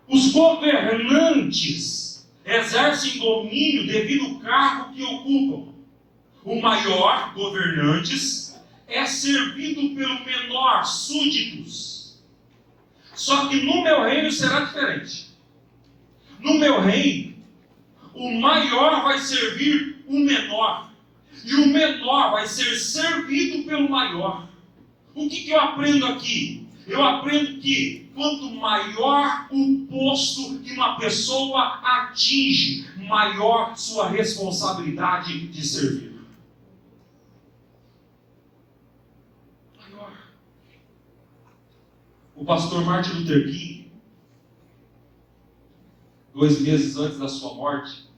os governantes exercem domínio devido ao cargo que ocupam. O maior, governantes, é servido pelo menor, súditos. Só que no meu reino será diferente. No meu reino, o maior vai servir o menor, e o menor vai ser servido pelo maior. O que eu aprendo aqui? Eu aprendo que quanto maior o posto que uma pessoa atinge, maior sua responsabilidade de servir. Maior. O pastor Martin Luther King, 2 meses antes da sua morte,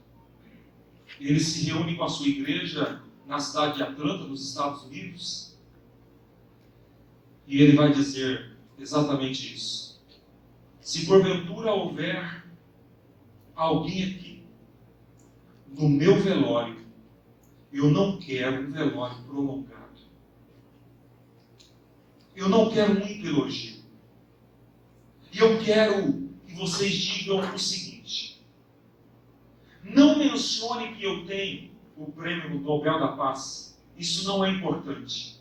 ele se reúne com a sua igreja na cidade de Atlanta, nos Estados Unidos, e ele vai dizer exatamente isso: se porventura houver alguém aqui no meu velório, eu não quero um velório prolongado, eu não quero muito elogio, e eu quero que vocês digam o seguinte: não mencione que eu tenho o prêmio Nobel da Paz, isso não é importante.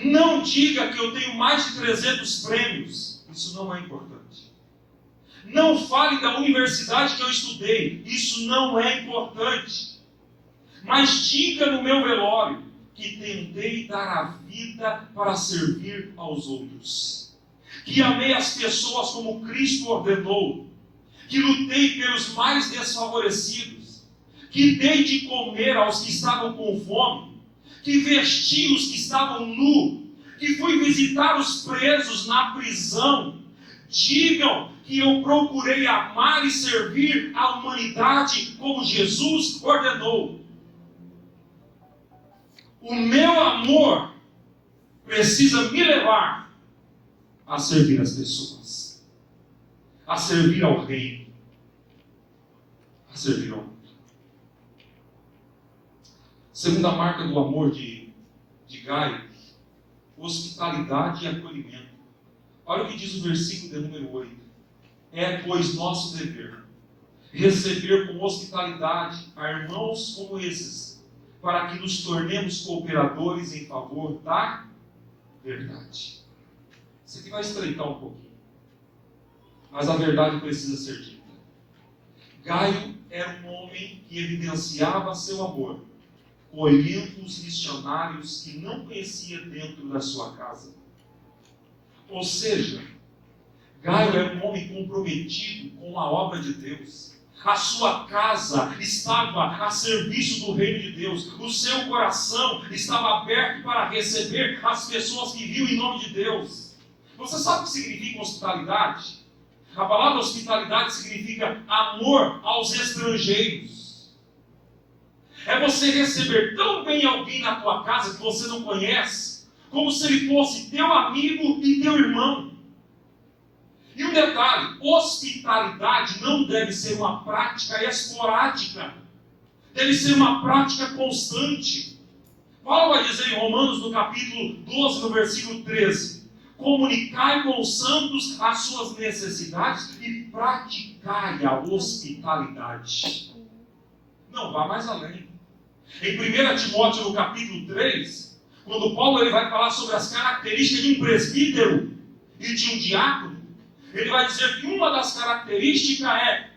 Não diga que eu tenho mais de 300 prêmios, isso não é importante. Não fale da universidade que eu estudei, isso não é importante. Mas diga no meu velório que tentei dar a vida para servir aos outros, que amei as pessoas como Cristo ordenou, que lutei pelos mais desfavorecidos, que dei de comer aos que estavam com fome, que vesti os que estavam nus, que fui visitar os presos na prisão. Digam que eu procurei amar e servir a humanidade como Jesus ordenou. O meu amor precisa me levar a servir as pessoas, a servir ao reino, a servir ao mundo. Segunda marca do amor de Gaio: hospitalidade e acolhimento. Olha o que diz o versículo de número 8. É, pois, nosso dever receber com hospitalidade a irmãos como esses, para que nos tornemos cooperadores em favor da verdade. Isso aqui vai estreitar um pouquinho, mas a verdade precisa ser dita. Gaio era um homem que evidenciava seu amor, colhendo os missionários que não conhecia dentro da sua casa. Ou seja, Gaio era um homem comprometido com a obra de Deus. A sua casa estava a serviço do reino de Deus. O seu coração estava aberto para receber as pessoas que viam em nome de Deus. Você sabe o que significa hospitalidade? A palavra hospitalidade significa amor aos estrangeiros. É você receber tão bem alguém na tua casa que você não conhece, como se ele fosse teu amigo e teu irmão. E um detalhe: hospitalidade não deve ser uma prática esporádica, deve ser uma prática constante. Paulo vai dizer em Romanos, no capítulo 12, no versículo 13: comunicai com os santos as suas necessidades e praticai a hospitalidade. Não, vá mais além. Em 1 Timóteo, no capítulo 3, quando Paulo ele vai falar sobre as características de um presbítero e de um diácono, ele vai dizer que uma das características é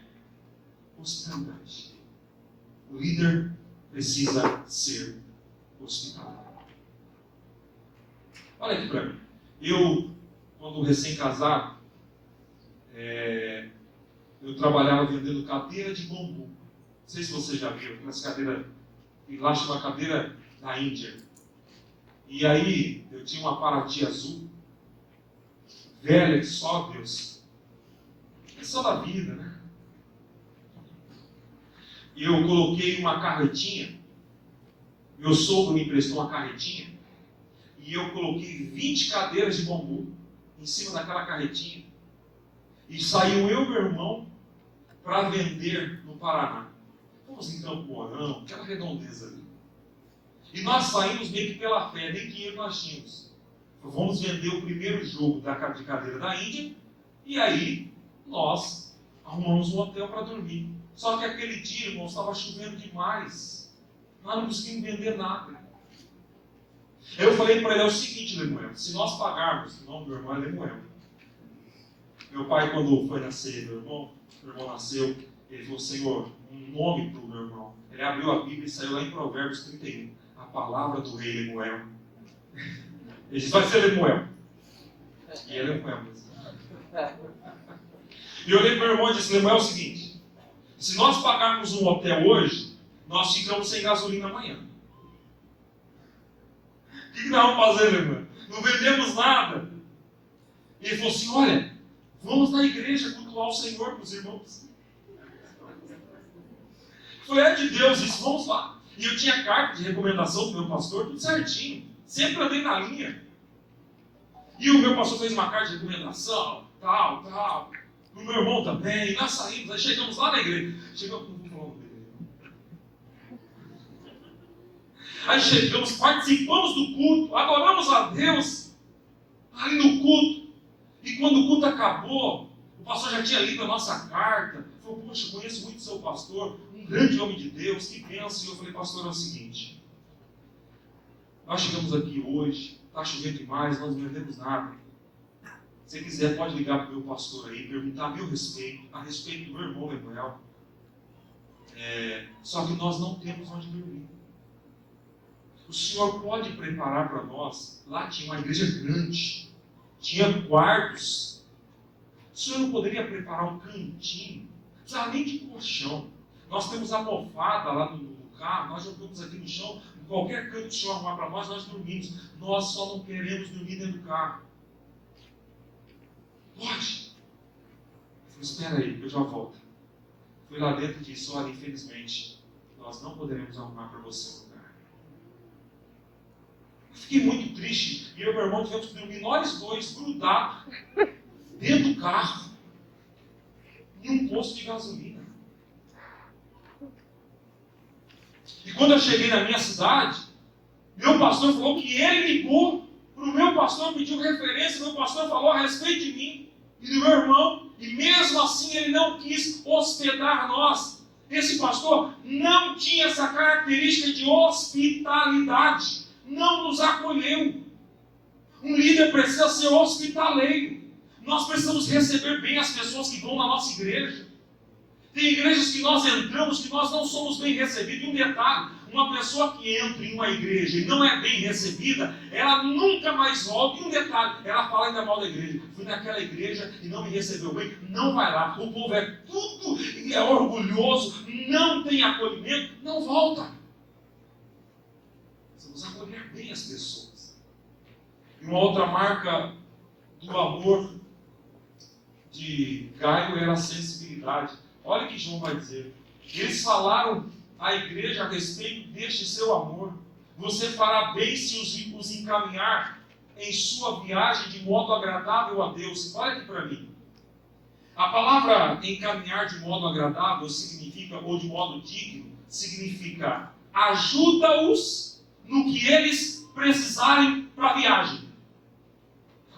hospitalidade. O líder precisa ser hospitalário. Olha aqui para mim. Eu, quando recém-casado, eu trabalhava vendendo cadeira de bambu. Não sei se você já viu, aquelas cadeiras, e lá chama cadeira da Índia. E aí, eu tinha uma Paraty azul, velha que só Deus. É só da vida, né? E eu coloquei uma carretinha, meu sogro me emprestou uma carretinha, e eu coloquei 20 cadeiras de bambu em cima daquela carretinha. E saiu eu e meu irmão para vender no Paraná. Fomos em Campo Mourão, aquela redondeza ali. E nós saímos meio que pela fé, nem dinheiro nós tínhamos. Vamos vender o primeiro jogo de cadeira da Índia, e aí nós arrumamos um hotel para dormir. Só que aquele dia, irmão, estava chovendo demais. Nós não conseguimos vender nada. Eu falei para ele, é o seguinte, Lemuel, se nós pagarmos, o nome do meu irmão é Lemuel. Meu pai, quando foi nascer meu irmão nasceu, ele falou, Senhor, um nome para o meu irmão. Ele abriu a Bíblia e saiu lá em Provérbios 31, a palavra do rei Lemuel. Ele disse, vai ser Lemuel. E é Lemuel mesmo. E eu olhei para o meu irmão e disse, Lemuel, é o seguinte, se nós pagarmos um hotel hoje, nós ficamos sem gasolina amanhã. O que nós vamos fazer, Lemuel? Não vendemos nada. Ele falou assim, olha, vamos na igreja cultuar o Senhor para os irmãos. Foi é de Deus isso, vamos lá. E eu tinha carta de recomendação do meu pastor, tudo certinho. Sempre andei na linha. E o meu pastor fez uma carta de recomendação, tal. O meu irmão também. E nós saímos, aí chegamos lá na igreja. Aí chegamos, participamos do culto, adoramos a Deus ali no culto. E quando o culto acabou, o pastor já tinha lido a nossa carta. Falou, poxa, conheço muito o seu pastor, um grande homem de Deus, que bênção. E eu falei, pastor, é o seguinte, nós chegamos aqui hoje, está chovendo demais, nós não vendemos nada. Se você quiser, pode ligar para o meu pastor aí, perguntar a meu respeito, a respeito do meu irmão Lemuel. Só que nós não temos onde dormir. O Senhor pode preparar para nós, lá tinha uma igreja grande, tinha quartos. O Senhor não poderia preparar um cantinho, não precisava nem de colchão. Nós temos almofada lá no carro, nós jogamos aqui no chão, em qualquer canto que o Senhor arrumar para nós, nós dormimos. Nós só não queremos dormir dentro do carro. Pode. Eu falei, espera aí, eu já volto. Fui lá dentro e disse, olha, infelizmente, nós não poderemos arrumar para você um lugar. Fiquei muito triste. E eu e meu irmão tivemos que dormir nós dois, grudados, dentro do carro, em um posto de gasolina. E quando eu cheguei na minha cidade, meu pastor falou que ele ligou para o meu pastor, pediu referência, meu pastor falou a respeito de mim e do meu irmão, e mesmo assim ele não quis hospedar nós. Esse pastor não tinha essa característica de hospitalidade, não nos acolheu. Um líder precisa ser hospitaleiro. Nós precisamos receber bem as pessoas que vão na nossa igreja. Tem igrejas que nós entramos que nós não somos bem recebidos. E um detalhe, uma pessoa que entra em uma igreja e não é bem recebida, ela nunca mais volta. E um detalhe, ela fala ainda mal da igreja. Fui naquela igreja e não me recebeu bem, não vai lá. O povo é tudo e é orgulhoso, não tem acolhimento, não volta. Precisamos acolher bem as pessoas. E uma outra marca do amor de Gaio era a sensibilidade. Olha o que João vai dizer. Eles falaram à igreja a respeito deste seu amor. Você fará bem se os encaminhar em sua viagem de modo agradável a Deus. Olha aqui para mim. A palavra encaminhar de modo agradável significa, ou de modo digno, significa ajuda-os no que eles precisarem para a viagem.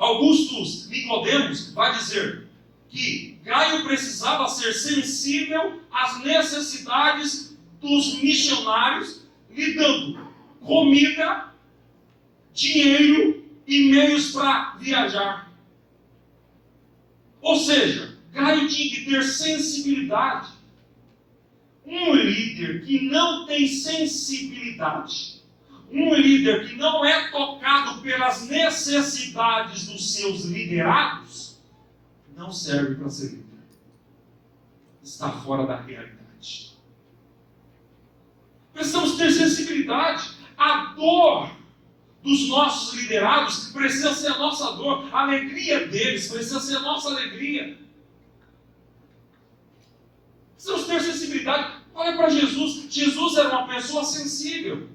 Augustus Nicodemos vai dizer que Gaio precisava ser sensível às necessidades dos missionários, lhe dando comida, dinheiro e meios para viajar. Ou seja, Gaio tinha que ter sensibilidade. Um líder que não tem sensibilidade, um líder que não é tocado pelas necessidades dos seus liderados, não serve para ser líder. Está fora da realidade. Precisamos ter sensibilidade. A dor dos nossos liderados precisa ser a nossa dor. A alegria deles precisa ser a nossa alegria. Precisamos ter sensibilidade. Olha para Jesus. Jesus era uma pessoa sensível.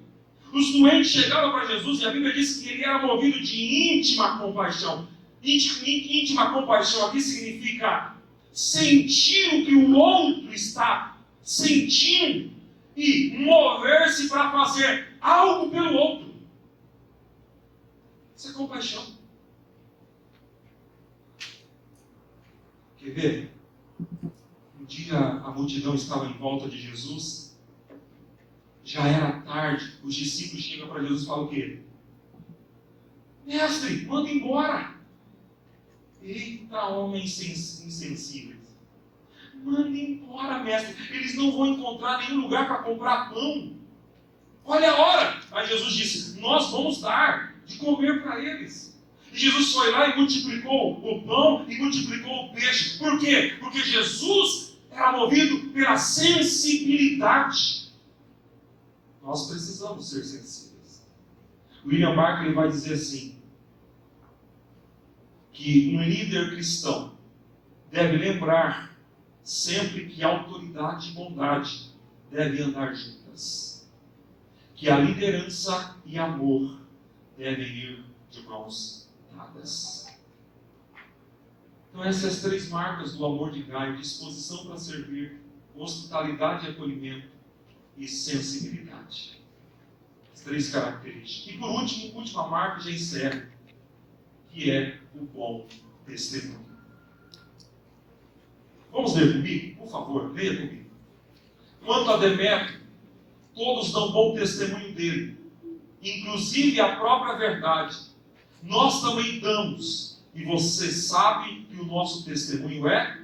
Os doentes chegavam para Jesus e a Bíblia diz que ele era movido de íntima compaixão. Íntima compaixão aqui significa sentir o que o outro está sentindo e mover-se para fazer algo pelo outro. Isso é compaixão. Quer ver? Um dia a multidão estava em volta de Jesus. Já era tarde. Os discípulos chegam para Jesus e falam o quê? Mestre, manda embora. Eita, homens insensíveis. Manda embora, mestre. Eles não vão encontrar nenhum lugar para comprar pão. Olha a hora. Aí Jesus disse, nós vamos dar de comer para eles. E Jesus foi lá e multiplicou o pão e multiplicou o peixe. Por quê? Porque Jesus era movido pela sensibilidade. Nós precisamos ser sensíveis. William Barclay vai dizer assim, que um líder cristão deve lembrar sempre que autoridade e bondade devem andar juntas. Que a liderança e amor devem ir de mãos dadas. Então essas são as 3 marcas do amor de Gaio: disposição para servir, hospitalidade e acolhimento e sensibilidade. As 3 características. E por último, última marca, já encerro, que é o bom testemunho. Vamos ler comigo? Por favor, leia comigo. Quanto a Demétrio, todos dão bom testemunho dele, inclusive a própria verdade. Nós também damos, e você sabe que o nosso testemunho é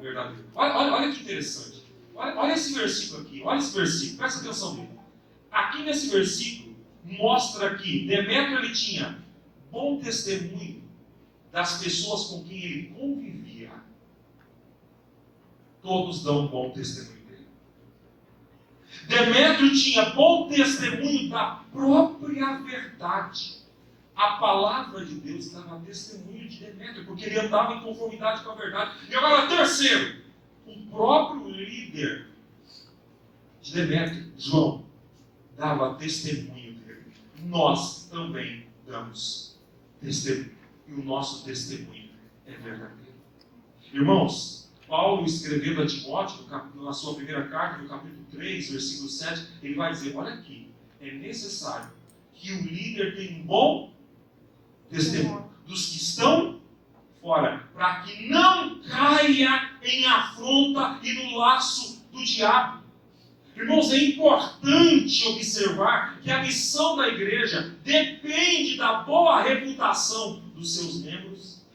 verdadeiro. Olha que interessante. Olha esse versículo aqui, olha esse versículo, presta atenção nele. Aqui nesse versículo, mostra que Demétrio ele tinha bom testemunho das pessoas com quem ele convivia. Todos dão bom testemunho dele. Demétrio tinha bom testemunho da própria verdade. A palavra de Deus dava testemunho de Demétrio, porque ele andava em conformidade com a verdade. E agora, terceiro, o próprio líder de Demétrio, João, dava testemunho dele. Nós também damos testemunho. E o nosso testemunho é verdadeiro. Irmãos, Paulo escrevendo a Timóteo, na sua primeira carta, no capítulo 3, versículo 7, ele vai dizer, olha aqui, é necessário que o líder tenha um bom testemunho dos que estão fora, para que não caia em afronta e no laço do diabo. Irmãos, é importante observar que a missão da igreja depende da boa reputação dos seus membros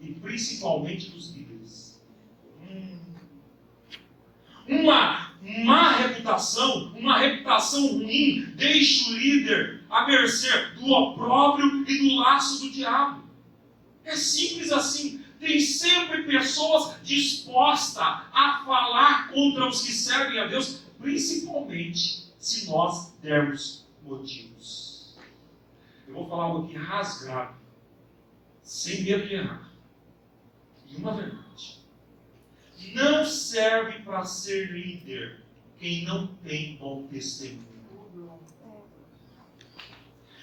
e principalmente dos líderes. Uma má reputação, uma reputação ruim, deixa o líder à mercê do opróbrio e do laço do diabo. É simples assim. Tem sempre pessoas dispostas a falar contra os que servem a Deus, principalmente se nós dermos motivos. Eu vou falar algo aqui rasgado, sem medo de errar. E uma verdade. Não serve para ser líder quem não tem bom testemunho.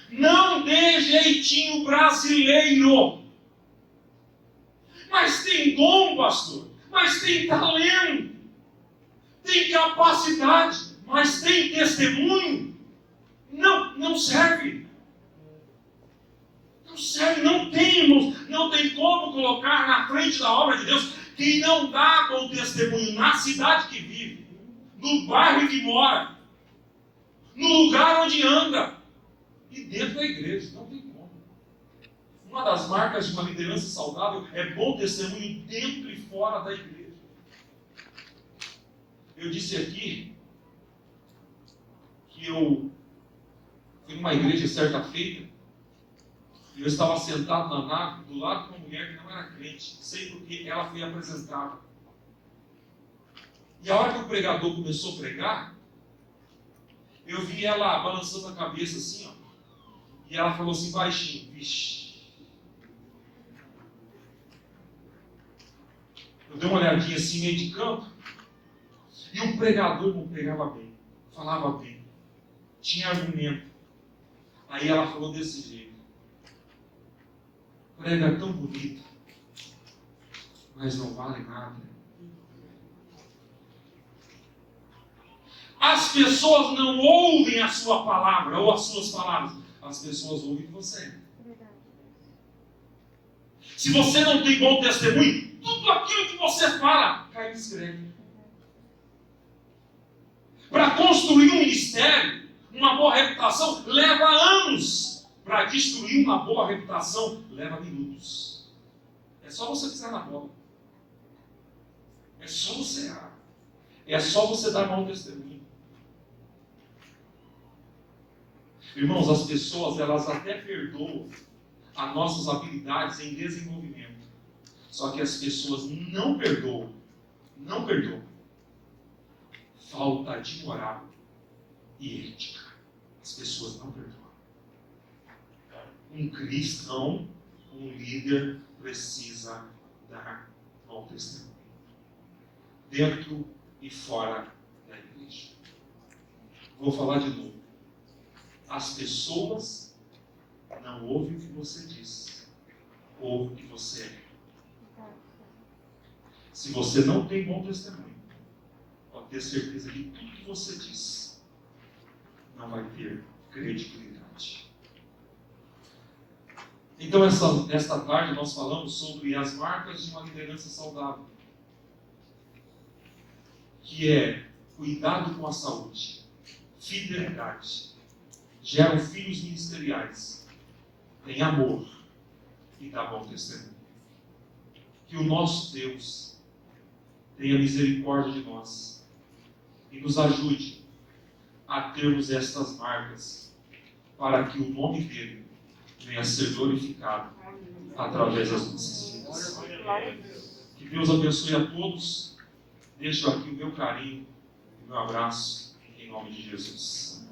Não dê jeitinho brasileiro. Mas tem dom, pastor. Mas tem talento. Tem capacidade. Mas tem testemunho. Não serve. Não serve, não tem, irmãos, não tem como colocar na frente da obra de Deus quem não dá bom testemunho na cidade que vive, no bairro que mora, no lugar onde anda e dentro da igreja. Não tem como. Uma das marcas de uma liderança saudável é bom testemunho dentro e fora da igreja. Eu disse aqui que eu fui numa igreja certa feita e eu estava sentado na nave do lado de uma mulher que não era crente. Sei porque ela foi apresentada. E a hora que o pregador começou a pregar, eu vi ela balançando a cabeça assim, ó. E ela falou assim baixinho: vixe. Eu dei uma olhadinha assim, meio de canto. E o pregador não pregava bem, falava bem, tinha argumento. Aí ela falou desse jeito: prega tão bonito, mas não vale nada. As pessoas não ouvem a sua palavra ou as suas palavras, as pessoas ouvem você. Se você não tem bom testemunho, tudo aquilo que você fala cai em descrédito. Para construir um ministério, uma boa reputação, leva anos. Para destruir uma boa reputação, leva minutos. É só você pisar na bola. É só você errar. É só você dar bom testemunho. Irmãos, as pessoas, elas até perdoam as nossas habilidades em desenvolvimento. Só que as pessoas não perdoam. Não perdoam falta de moral e ética. As pessoas não perdoam. Um cristão, um líder, precisa dar bom testemunho, dentro e fora da igreja. Vou falar de novo. As pessoas não ouvem o que você diz, ouvem o que você é. Se você não tem bom testemunho, pode ter certeza que tudo que você diz não vai ter credibilidade. Então, esta tarde nós falamos sobre as marcas de uma liderança saudável, que é cuidado com a saúde, fidelidade, geram filhos ministeriais, tem amor e dá bom testemunho. Que o nosso Deus tenha misericórdia de nós e nos ajude a termos estas marcas, para que o nome dele venha a ser glorificado através das nossas vidas. Que Deus abençoe a todos. Deixo aqui o meu carinho e o meu abraço em nome de Jesus.